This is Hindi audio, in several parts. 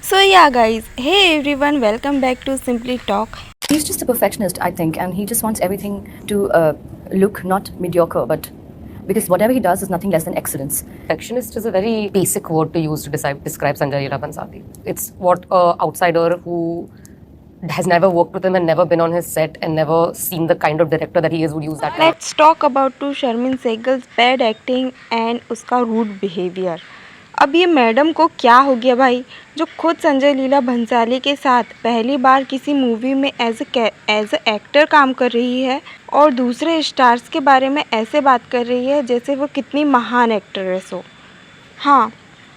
So yeah guys, hey everyone, welcome back to Simply Talk. He's just a perfectionist, I think, and he just wants everything to look not mediocre, but because whatever he does is nothing less than excellence. Perfectionist is a very basic word to use to describe Sanjay Leela Bhansali. It's what a outsider who has never worked with him and never been on his set and never seen the kind of director that he is would use that word. Let's talk about to Sharmin Sehgal's bad acting and उसका rude behavior. अब ये मैडम को क्या हो गया भाई, जो खुद संजय लीला भंसाली के साथ पहली बार किसी मूवी में एज अ एक्टर काम कर रही है और दूसरे स्टार्स के बारे में ऐसे बात कर रही है जैसे वो कितनी महान एक्ट्रेस हो। हाँ,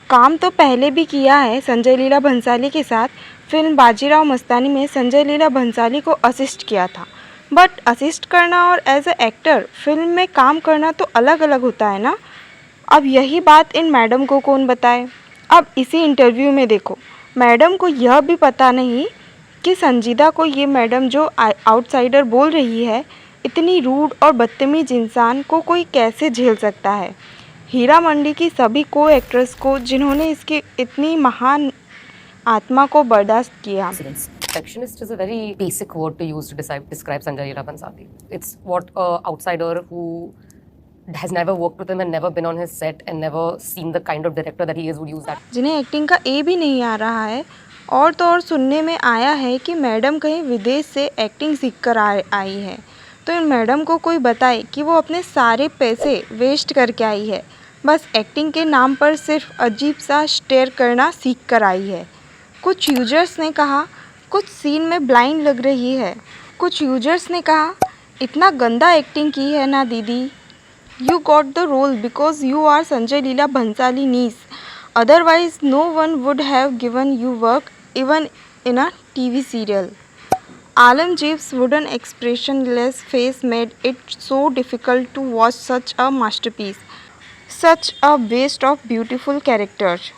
काम तो पहले भी किया है संजय लीला भंसाली के साथ। फिल्म बाजीराव मस्तानी में संजय लीला भंसाली को असिस्ट किया था, बट असिस्ट करना और एज अ एक्टर फिल्म में काम करना तो अलग अलग होता है ना। अब यही बात इन मैडम को कौन बताए। अब इसी इंटरव्यू में देखो, मैडम को यह भी पता नहीं कि संजीदा को ये मैडम जो आउटसाइडर बोल रही है, इतनी रूड और बदतमीज इंसान को कोई कैसे झेल सकता है। हीरा मंडी की सभी को एक्ट्रेस को जिन्होंने इसकी इतनी महान आत्मा को बर्दाश्त किया। Perfectionist is a very basic word to use to describe Sanjay Leela Bhansali. It's what a outsider who has never worked with him and never been on his set and never seen the kind of director that he is would use that. जिन्हें एक्टिंग का ए भी नहीं आ रहा है, और तो और सुनने में आया है कि मैडम कहीं विदेश से एक्टिंग सीख कर आई है। तो इन मैडम को कोई बताए कि वो अपने सारे पैसे वेस्ट करके आई है, बस एक्टिंग के नाम पर सिर्फ अजीब सा स्टेयर करना सीख कर आई है। कुछ यूजर्स ने कहा कुछ सीन में ब्लाइंड लग रही है। कुछ यूजर्स ने कहा इतना गंदा एक्टिंग की है ना दीदी। You got the role because you are Sanjay Leela Bhansali niece. Otherwise, no one would have given you work even in a TV serial. Alamjeev's wooden expressionless face made it so difficult to watch such a masterpiece. Such a waste of beautiful characters.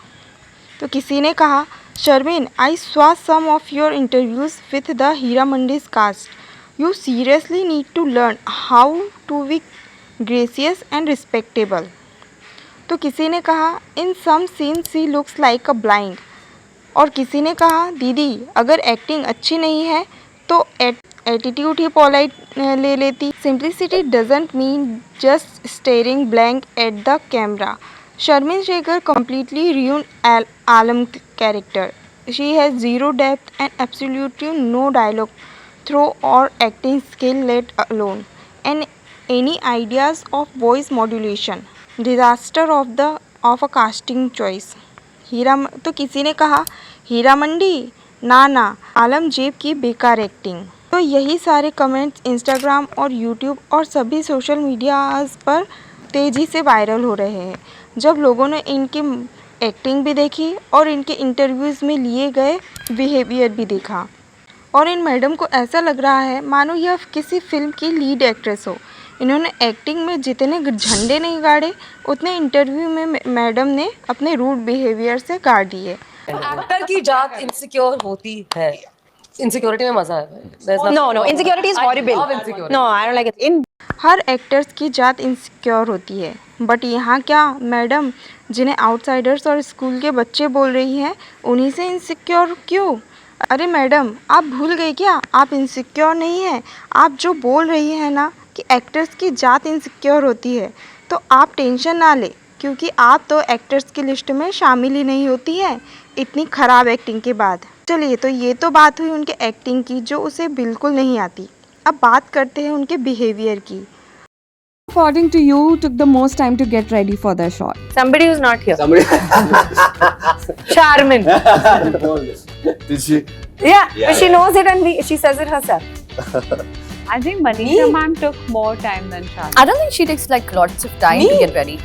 तो किसी ने कहा Sharmin, I saw some of your interviews with the Hira Mandi's cast. You seriously need to learn how to be gracious and respectable. तो किसी ने कहा in some scene she looks like a blind. और किसी ने कहा दीदी अगर एक्टिंग अच्छी नहीं है तो एटीट्यूड ही पोलाइट ले लेती। Simplicity doesn't mean just staring blank at the camera. Sharmin Shekhar completely ruined Alam character. She has zero depth and absolutely no dialogue throw और acting skill let alone and any ideas of voice modulation, disaster of a casting choice. तो किसी ने कहा हीरा मंडी ना आलमजेब की बेकार एक्टिंग। तो यही सारे कमेंट्स इंस्टाग्राम और यूट्यूब और सभी सोशल मीडियाज़ पर तेज़ी से वायरल हो रहे हैं, जब लोगों ने इनकी एक्टिंग भी देखी और इनके इंटरव्यूज़ में लिए गए बिहेवियर भी देखा। और इन मैडम को ऐसा लग रहा है मानो यह किसी फिल्म की लीड एक्ट्रेस हो। इन्होंने एक्टिंग में जितने झंडे नहीं गाड़े, उतने इंटरव्यू में मैडम ने अपने रूड बिहेवियर से गाड़ दिए। एक्टर की जात इनसिक्योर होती है। इनसिक्योरिटी में मजा है। No, insecurity is horrible. No, I don't like it. Her actors की जात इनसिक्योर होती है, बट यहाँ क्या मैडम जिन्हें आउटसाइडर्स और स्कूल के बच्चे बोल रही हैं, उन्हीं से इनसिक्योर क्यों? अरे मैडम, आप भूल गए क्या? आप इनसिक्योर नहीं हैं। आप जो बोल रही हैं ना कि एक्टर्स की जात इनसिक्योर होती है, तो आप टेंशन ना ले, क्योंकि आप तो एक्टर्स की लिस्ट में शामिल ही नहीं होती हैं इतनी ख़राब एक्टिंग के बाद। चलिए, तो ये तो बात हुई उनके एक्टिंग की जो उसे बिल्कुल नहीं आती। अब बात करते हैं उनके बिहेवियर की। According to you, took the most time to get ready for the shot? Somebody who's not here. Charmin. Did she? Yeah, but she knows it and she says it herself. I think Manisha ma'am took more time than Shah. I don't think she takes like lots of time to get ready.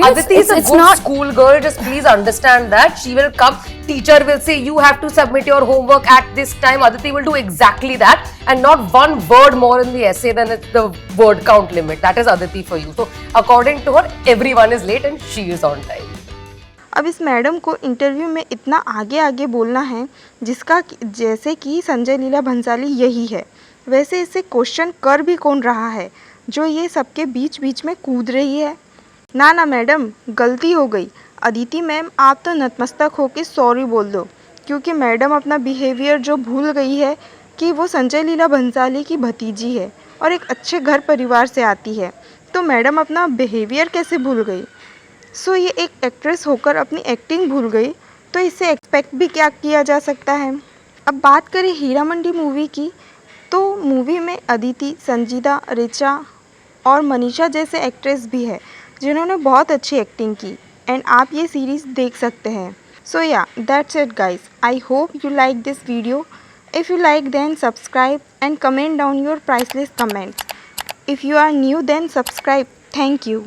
Aditi is a good school girl. Just please understand that. She will come. Teacher will say you have to submit your homework at this time. Aditi will do exactly that, and not one word more in the essay than the word count limit. That is Aditi for you. So according to her, everyone is late and she is on time. अब इस मैडम को इंटरव्यू में इतना आगे बोलना है जिसका जैसे कि संजय लीला भंसाली यही है। वैसे इसे क्वेश्चन कर भी कौन रहा है जो ये सबके बीच में कूद रही है? ना मैडम, गलती हो गई। अदिति मैम आप तो नतमस्तक होकर सॉरी बोल दो, क्योंकि मैडम अपना बिहेवियर जो भूल गई है कि वो संजय लीला भंसाली की भतीजी है और एक अच्छे घर परिवार से आती है, तो मैडम अपना बिहेवियर कैसे भूल गई। सो ये एक एक्ट्रेस होकर अपनी एक्टिंग भूल गई, तो इससे एक्सपेक्ट भी क्या किया जा सकता है। अब बात करें हीरा मंडी मूवी की, तो मूवी में अदिति, संजीदा, ऋचा और मनीषा जैसे एक्ट्रेस भी है जिन्होंने बहुत अच्छी एक्टिंग की, एंड आप ये सीरीज़ देख सकते हैं। सो या that's it guys, I hope you like this video. If you like, then subscribe and comment down your priceless comments. If you are new, then subscribe. Thank you.